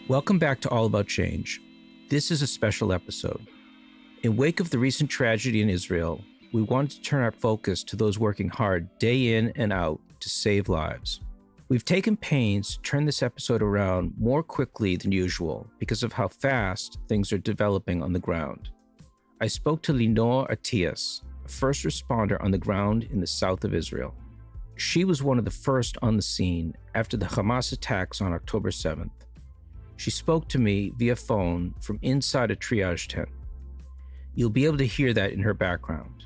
Welcome back to All About Change. This is a special episode. In wake of the recent tragedy in Israel, we wanted to turn our focus to those working hard day in and out to save lives. We've taken pains to turn this episode around more quickly than usual because of how fast things are developing on the ground. I spoke to Linor Attias, a first responder on the ground in the south of Israel. She was one of the first on the scene after the Hamas attacks on October 7th. She spoke to me via phone from inside a triage tent. You'll be able to hear that in her background.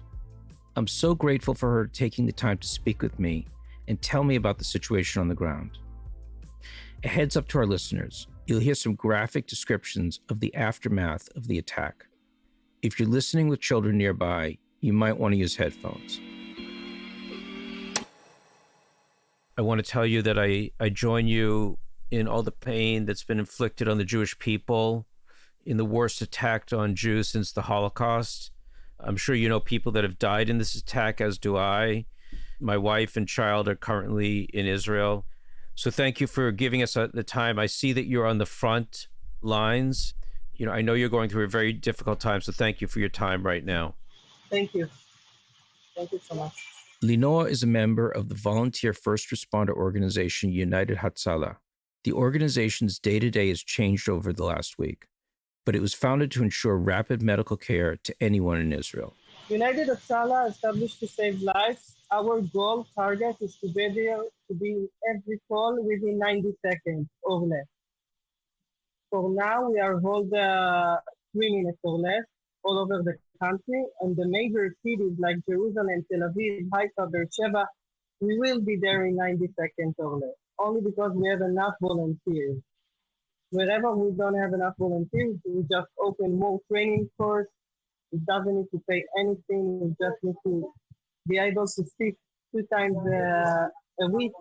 I'm so grateful for her taking the time to speak with me and tell me about the situation on the ground. A heads up to our listeners, you'll hear some graphic descriptions of the aftermath of the attack. If you're listening with children nearby, you might want to use headphones. I want to tell you that I join you in all the pain that's been inflicted on the Jewish people in the worst attack on Jews since the Holocaust. I'm sure you know people that have died in this attack, as do I. My wife and child are currently in Israel. So thank you for giving us the time. I see that you're on the front lines. You know, I know you're going through a very difficult time, so thank you for your time right now. Thank you. Thank you so much. Linor is a member of the volunteer first responder organization United Hatzalah. The organization's day-to-day has changed over the last week, but it was founded to ensure rapid medical care to anyone in Israel. United Hatzalah established to save lives. Our goal target is to be there to be in every call within 90 seconds or less. For now, we are hold 3 minutes or less all over the country, and the major cities like Jerusalem, Tel Aviv, Haifa, Beersheba, we will be there in 90 seconds or less, only because we have enough volunteers. Wherever we don't have enough volunteers, we just open more training course. It doesn't need to pay anything. We just need to be able to speak 2 times a week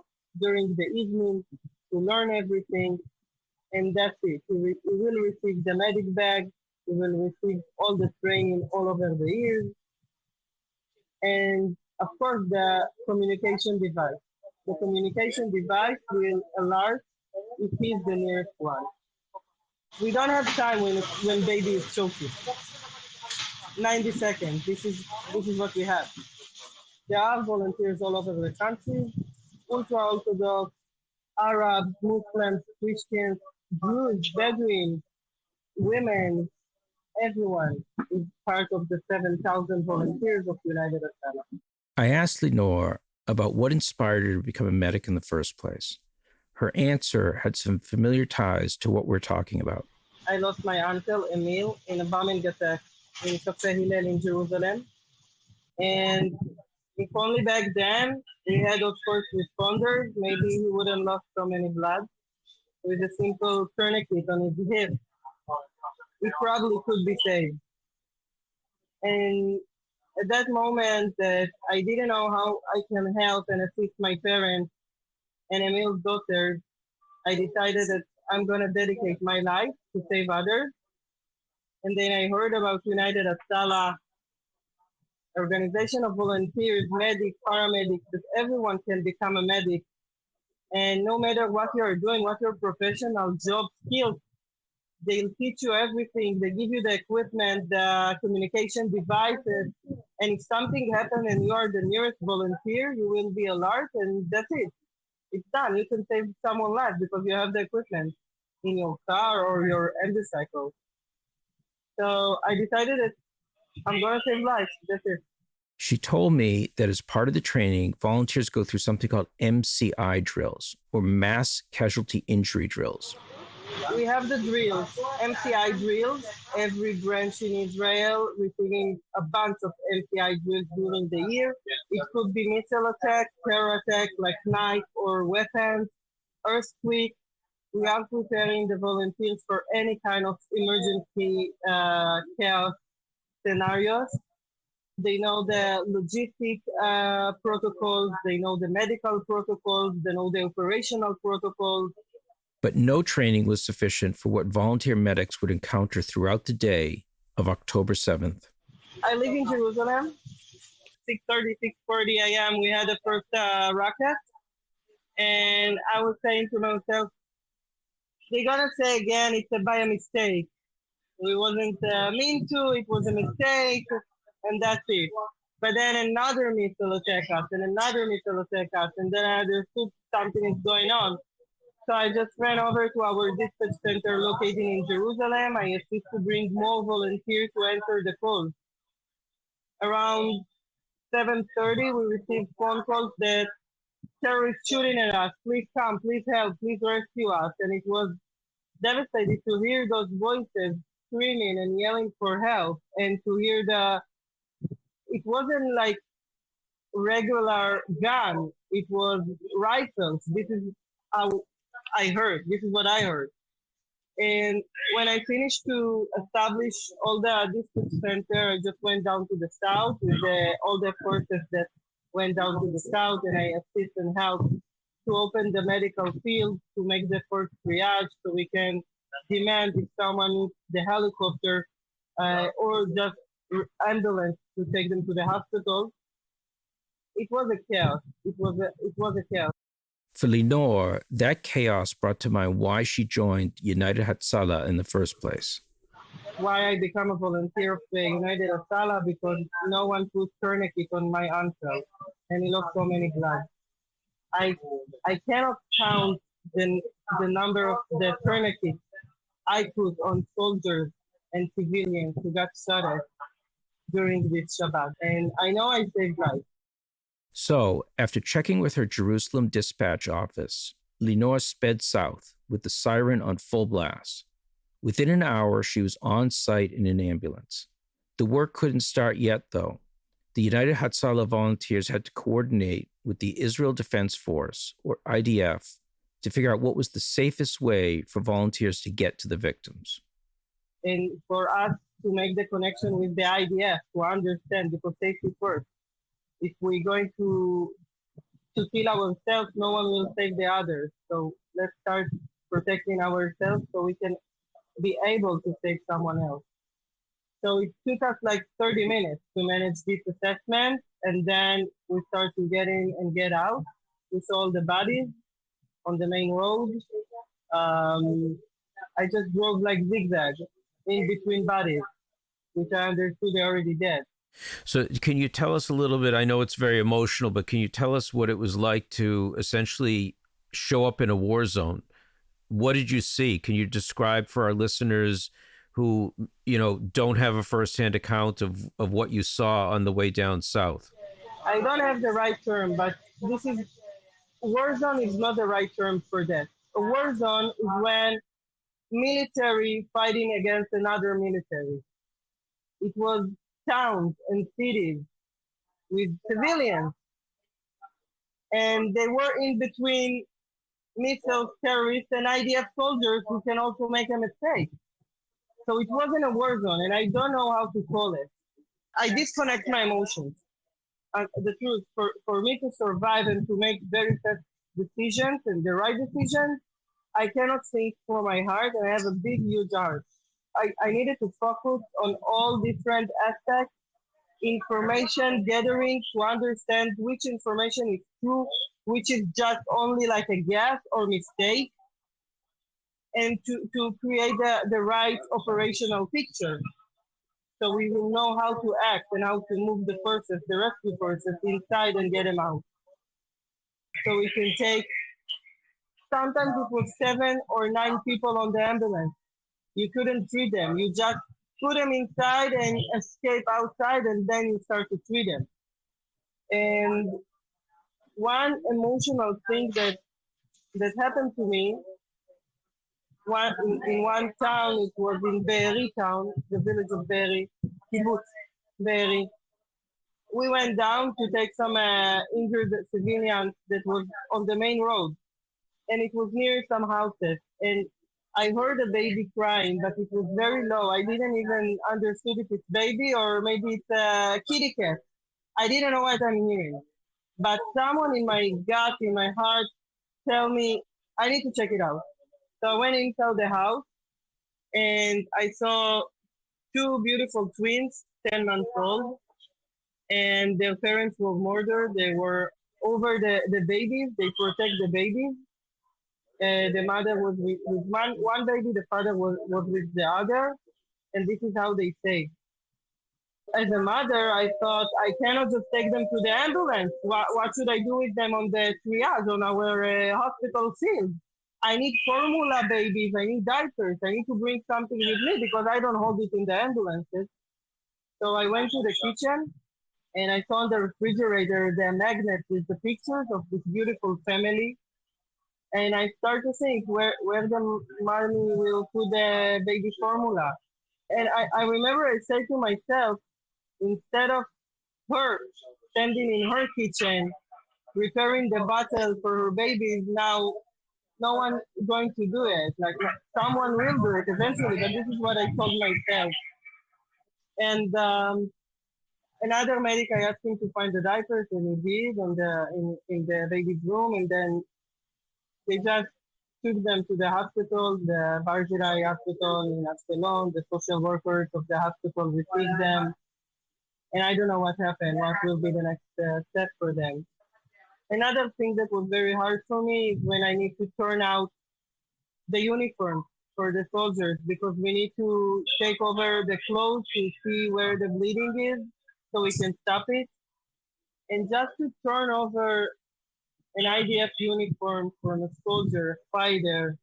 during the evening to learn everything. And that's it. We will receive the medic bag. We will receive all the training all over the years. And of course, the communication device. The communication device will alert if he's the nearest one. We don't have time when baby is choking. 90 seconds. This is what we have. There are volunteers all over the country, ultra-Orthodox, Arabs, Muslims, Christians, Jews, Bedouins, women, everyone is part of the 7,000 volunteers of United Hatzalah. I asked Linor about what inspired her to become a medic in the first place. Her answer had some familiar ties to what we're talking about. I lost my uncle, Emil, in a bombing attack in Cafe Hillel in Jerusalem. And if only back then we had those first responders, maybe he wouldn't lost so many blood. With a simple tourniquet on his hip, he probably could be saved. And at that moment that I didn't know how I can help and assist my parents and Emil's daughter, I decided that I'm going to dedicate my life to save others. And then I heard about United Hatzalah, organization of volunteers, medics, paramedics, that everyone can become a medic. And no matter what you're doing, what your professional job skills, they'll teach you everything. They give you the equipment, the communication devices. And if something happens and you are the nearest volunteer, you will be alert, and that's it. It's done. You can save someone's life because you have the equipment in your car or your endocycle. So I decided that I'm going to save lives. That's it. She told me that as part of the training, volunteers go through something called MCI drills, or mass casualty injury drills. We have the drills, MCI drills, every branch in Israel receiving a bunch of MCI drills during the year. It could be missile attack, terror attack, like knife or weapons, earthquake. We are preparing the volunteers for any kind of emergency chaos scenarios. They know the logistic protocols, they know the medical protocols, they know the operational protocols. But no training was sufficient for what volunteer medics would encounter throughout the day of October 7th. I live in Jerusalem. 6:30, 6:40 a.m. we had the first rocket. And I was saying to myself, they're gonna say again it's by a mistake. We wasn't mean to. It was a mistake, and that's it. But then another missile attack us, and another missile attack us, and then I understood something is going on. So I just ran over to our dispatch center located in Jerusalem. I assist to bring more volunteers to answer the calls. Around 7:30, we received phone calls that terrorists shooting at us. Please come, please help, please rescue us. And it was devastating to hear those voices screaming and yelling for help, and to hear it wasn't like regular gun, it was rifles. This is how I heard. This is what I heard. And when I finished to establish all the district center, I just went down to the south with all the forces that went down to the south, and I assist and help to open the medical field to make the first triage so we can demand if someone needs the helicopter or just ambulance to take them to the hospital. It was a chaos. It was a chaos. For Linor, that chaos brought to mind why she joined United Hatzalah in the first place. Why I became a volunteer of the United Hatzalah, because no one put tourniquet on my uncle, and he lost so many blood. I cannot count the number of the tourniquets I put on soldiers and civilians who got shot at during this Shabbat, and I know I saved lives. So, after checking with her Jerusalem dispatch office, Linor sped south with the siren on full blast. Within an hour, she was on site in an ambulance. The work couldn't start yet, though. The United Hatzalah volunteers had to coordinate with the Israel Defense Force, or IDF, to figure out what was the safest way for volunteers to get to the victims. And for us to make the connection with the IDF, to understand, because safety first. If we're going to kill ourselves, no one will save the others. So let's start protecting ourselves so we can be able to save someone else. So it took us like 30 minutes to manage this assessment, and then we start to get in and get out. We saw all the bodies on the main road. I just drove like zigzag in between bodies, which I understood they're already dead. So can you tell us a little bit, I know it's very emotional, but can you tell us what it was like to essentially show up in a war zone? What did you see? Can you describe for our listeners who, don't have a firsthand account of what you saw on the way down south? I don't have the right term, but war zone is not the right term for that. A war zone is when military fighting against another military. It was towns and cities with civilians, and they were in between missiles, terrorists, and IDF soldiers who can also make a mistake. So it wasn't a war zone, and I don't know how to call it. I disconnect my emotions. The truth, for me to survive and to make very fast decisions and the right decisions, I cannot think for my heart, and I have a big, huge heart. I needed to focus on all different aspects, information gathering to understand which information is true, which is just only like a guess or mistake, and to create the right operational picture. So we will know how to act and how to move the rescue forces inside and get them out. So we can take, sometimes it was 7 or 9 people on the ambulance. You couldn't treat them. You just put them inside and escape outside, and then you start to treat them. And one emotional thing that happened to me, in one town, it was in Be'eri town, the village of Be'eri, kibbutz Be'eri. We went down to take some injured civilians that was on the main road, and it was near some houses. And I heard a baby crying, but it was very low. I didn't even understood if it's baby or maybe it's a kitty cat. I didn't know what I'm hearing. But someone in my gut, in my heart, tell me, I need to check it out. So I went inside the house, and I saw 2 beautiful twins, 10 months old, and their parents were murdered. They were over the babies. They protect the babies. The mother was with one baby, the father was with the other, and this is how they say. As a mother, I thought I cannot just take them to the ambulance. What should I do with them on the triage on our hospital field? I need formula babies. I need diapers. I need to bring something with me because I don't hold it in the ambulances. So I went to the kitchen and I saw on the refrigerator the magnet with the pictures of this beautiful family. And I started to think where the mommy will put the baby formula. And I remember I said to myself, instead of her standing in her kitchen preparing the bottle for her babies, now no one is going to do it. Like someone will do it eventually, but this is what I told myself. And another medic, I asked him to find the diapers, and he did in the baby's room, and then they just took them to the hospital, the Barzirai hospital in Ascalon. The social workers of the hospital received them, and I don't know what happened. What will be the next step for them? Another thing that was very hard for me is when I need to turn out the uniform for the soldiers, because we need to take over the clothes to see where the bleeding is so we can stop it. And just to turn over an IDF uniform from a soldier, a fighter,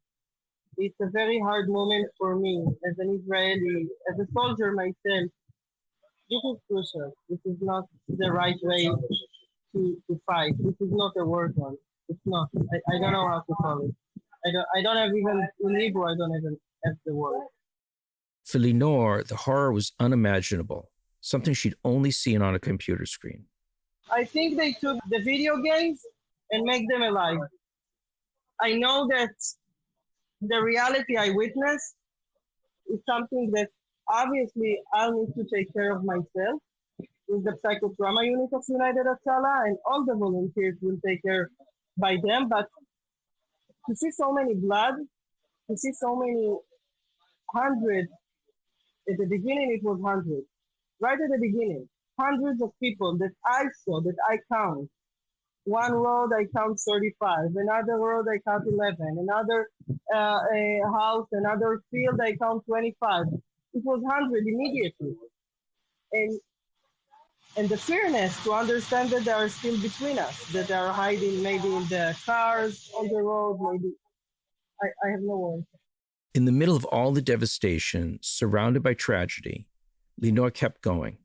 it's a very hard moment for me as an Israeli, as a soldier myself. This is crucial. This is not the right way to fight. This is not a war zone. It's not. I don't know how to call it. I don't have even in Hebrew. I don't even have the word. For Linor, the horror was unimaginable, something she'd only seen on a computer screen. I think they took the video games and make them alive. I know that the reality I witnessed is something that obviously I'll need to take care of myself with the psychotrauma unit of United Hatzalah, and all the volunteers will take care by them. But to see so many blood, to see so many hundreds, at the beginning it was hundreds, right at the beginning, hundreds of people that I saw, that I count. One road I count 35, another road I count 11, another house, another field I count 25. It was 100 immediately. And the fearness to understand that they are still between us, that they are hiding maybe in the cars on the road, maybe. I have no words. In the middle of all the devastation, surrounded by tragedy, Linor kept going.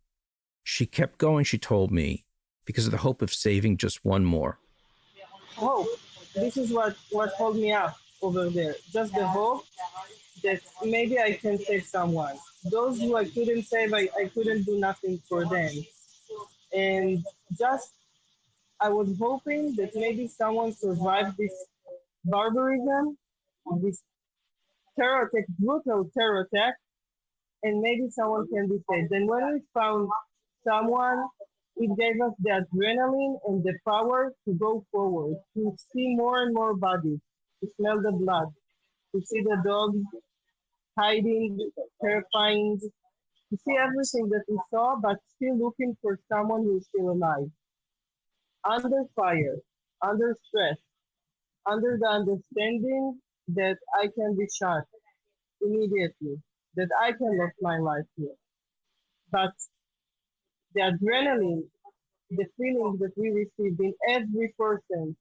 She kept going, she told me, because of the hope of saving just one more. Hope. This is what hold me up over there. Just the hope that maybe I can save someone. Those who I couldn't save, I couldn't do nothing for them. And just, I was hoping that maybe someone survived this barbarism, this terror attack, brutal terror attack, and maybe someone can be saved. And when we found someone, it gave us the adrenaline and the power to go forward, to see more and more bodies, to smell the blood, to see the dogs hiding, terrifying, to see everything that we saw, but still looking for someone who is still alive. Under fire, under stress, under the understanding that I can be shot immediately, that I can lose my life here. But the adrenaline, the feeling that we received in every person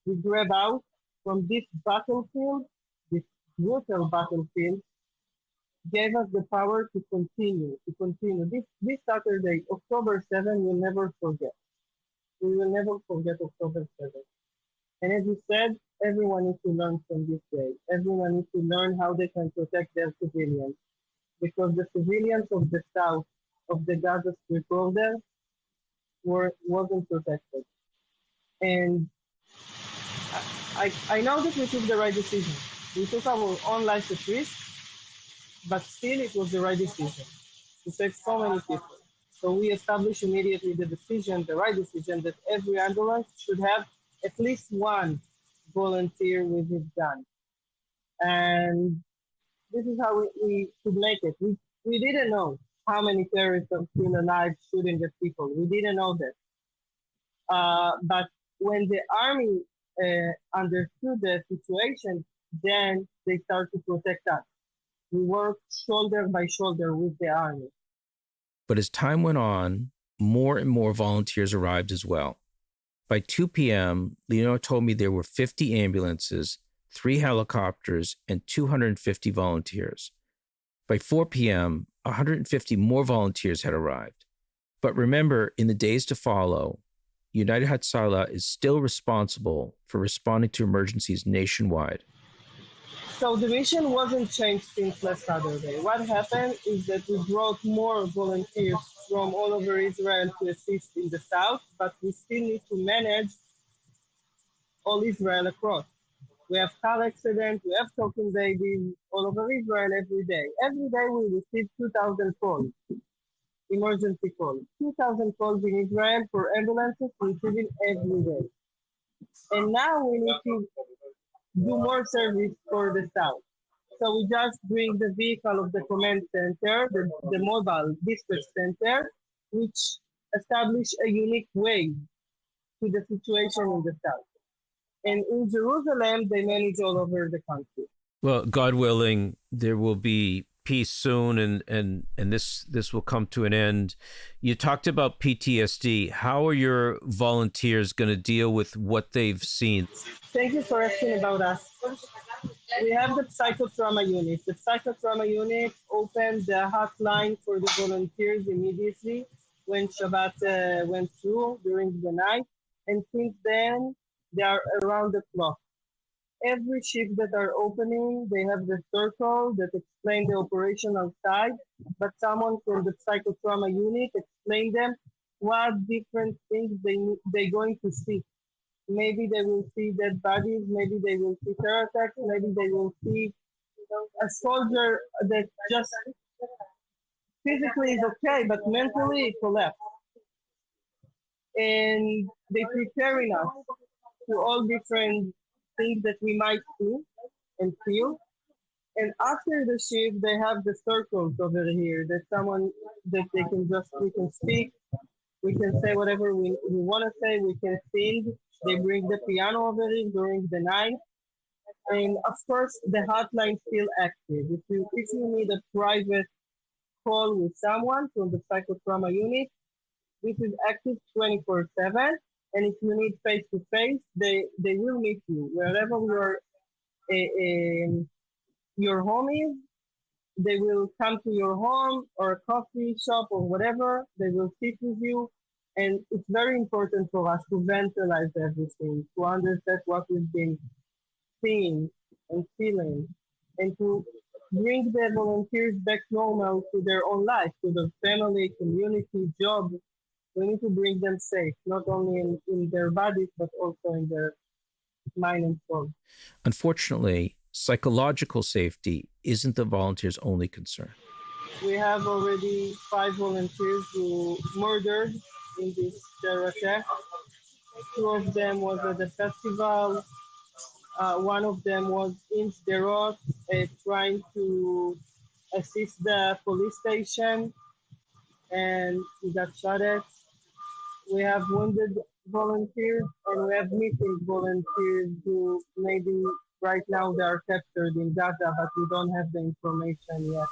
we grab out from this battlefield, this brutal battlefield, gave us the power to continue. This Saturday, October 7, we'll never forget. We will never forget October 7. And as you said, everyone needs to learn from this day. Everyone needs to learn how they can protect their civilians. Because the civilians of the south of the Gaza Strip border wasn't protected. And I know that we took the right decision. We took our own life at risk, but still it was the right decision to save so many people. So we established immediately the right decision, that every ambulance should have at least one volunteer with his gun. And this is how we could make it. We didn't know how many terrorists are still alive shooting at people. We didn't know that. But when the army understood the situation, Then they start to protect us. We work shoulder by shoulder with the army. But as time went on, more and more volunteers arrived as well. By 2 p.m., Linor told me there were 50 ambulances, 3 helicopters, and 250 volunteers. By 4 p.m., 150 more volunteers had arrived. But remember, in the days to follow, United Hatzalah is still responsible for responding to emergencies nationwide. So the mission wasn't changed since last Saturday. What happened is that we brought more volunteers from all over Israel to assist in the south, but we still need to manage all Israel across. We have car accidents, we have talking babies all over Israel every day. Every day we receive 2,000 calls, emergency calls. 2,000 calls in Israel for ambulances receiving every day. And now we need to do more service for the south. So we just bring the vehicle of the command center, the mobile dispatch center, which establish a unique way to the situation in the south. And in Jerusalem, they manage all over the country. Well, God willing, there will be peace soon, and this will come to an end. You talked about PTSD. How are your volunteers going to deal with what they've seen? Thank you for asking about us. We have the psychotrauma unit. The psychotrauma unit opened the hotline for the volunteers immediately when Shabbat went through during the night. And since then, they are around the clock. Every shift that are opening, they have the circle that explain the operational side, but someone from the psychotrauma unit explain them what different things they're going to see. Maybe they will see dead bodies, maybe they will see terror attacks, maybe they will see a soldier that just physically is okay, but mentally collapsed. And they preparing us to all different things that we might see and feel. And after the shift, they have the circles over here that someone that we can speak, we can say whatever we want to say, we can sing. They bring the piano over here during the night. And of course, the hotline is still active. If you need a private call with someone from the psychotrauma unit, this is active 24/7. And if you need face-to-face, they will meet you. Wherever your home is, they will come to your home or a coffee shop or whatever. They will sit with you. And it's very important for us to ventilize everything, to understand what we've been seeing and feeling, and to bring the volunteers back normal to their own life, to their family, community, job. We need to bring them safe, not only in their bodies, but also in their mind and soul. Unfortunately, psychological safety isn't the volunteers' only concern. We have already 5 volunteers who murdered in this terror attack. 2 of them was at the festival. One of them was in Sderot trying to assist the police station, and he got shot at. We have wounded volunteers, and we have missing volunteers who maybe right now they are captured in Gaza, but we don't have the information yet.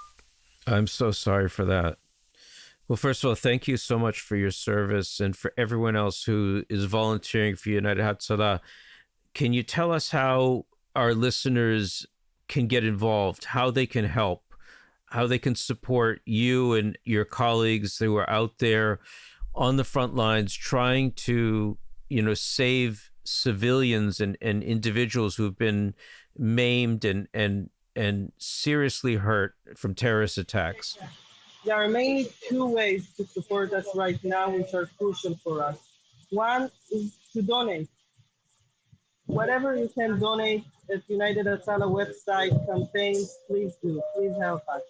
I'm so sorry for that. Well, first of all, thank you so much for your service, and for everyone else who is volunteering for United Hatzalah. Can you tell us how our listeners can get involved, how they can help, how they can support you and your colleagues who are out there on the front lines trying to, save civilians and individuals who've been maimed and seriously hurt from terrorist attacks? There are mainly 2 ways to support us right now, which are crucial for us. One is to donate. Whatever you can donate at United Hatzalah website, campaigns, please do. Please help us.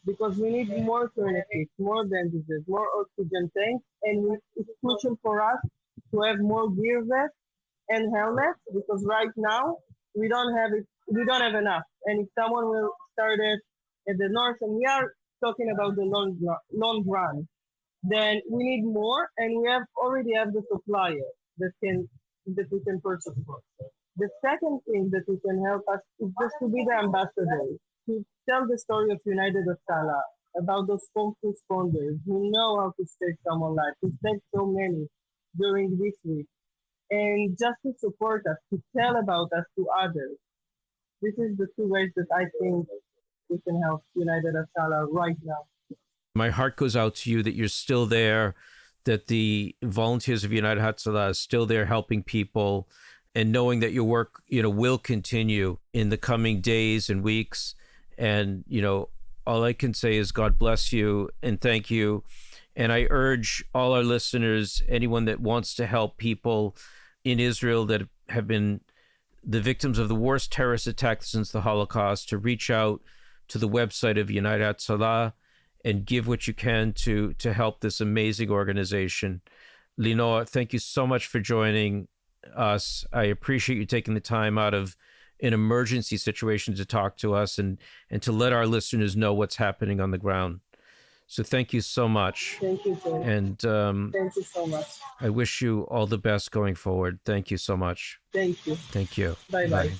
Because we need more tourniquets, more bandages, more oxygen tanks, and it's crucial for us to have more gear vests and helmets, because right now we don't have enough. And if someone will start it at the north, and we are talking about the long run, then we need more, and we already have the supplier that we can purchase for. The second thing that you can help us is just to be the ambassador, to tell the story of United Hatzalah, about those first responders who know how to save someone's life, who saved so many during this week, and just to support us, to tell about us to others. This is the two ways that I think we can help United Hatzalah right now. My heart goes out to you that you're still there, that the volunteers of United Hatzalah are still there helping people, and knowing that your work, will continue in the coming days and weeks. And, all I can say is God bless you and thank you. And I urge all our listeners, anyone that wants to help people in Israel that have been the victims of the worst terrorist attack since the Holocaust, to reach out to the website of United Hatzalah and give what you can to help this amazing organization. Linor, thank you so much for joining us. I appreciate you taking the time out of an emergency situation to talk to us and to let our listeners know what's happening on the ground. So thank you so much. Thank you, Jay. And thank you so much. I wish you all the best going forward. Thank you so much. Thank you. Thank you. Bye-bye.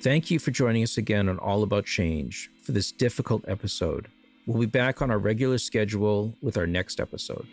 Thank you for joining us again on All About Change for this difficult episode. We'll be back on our regular schedule with our next episode.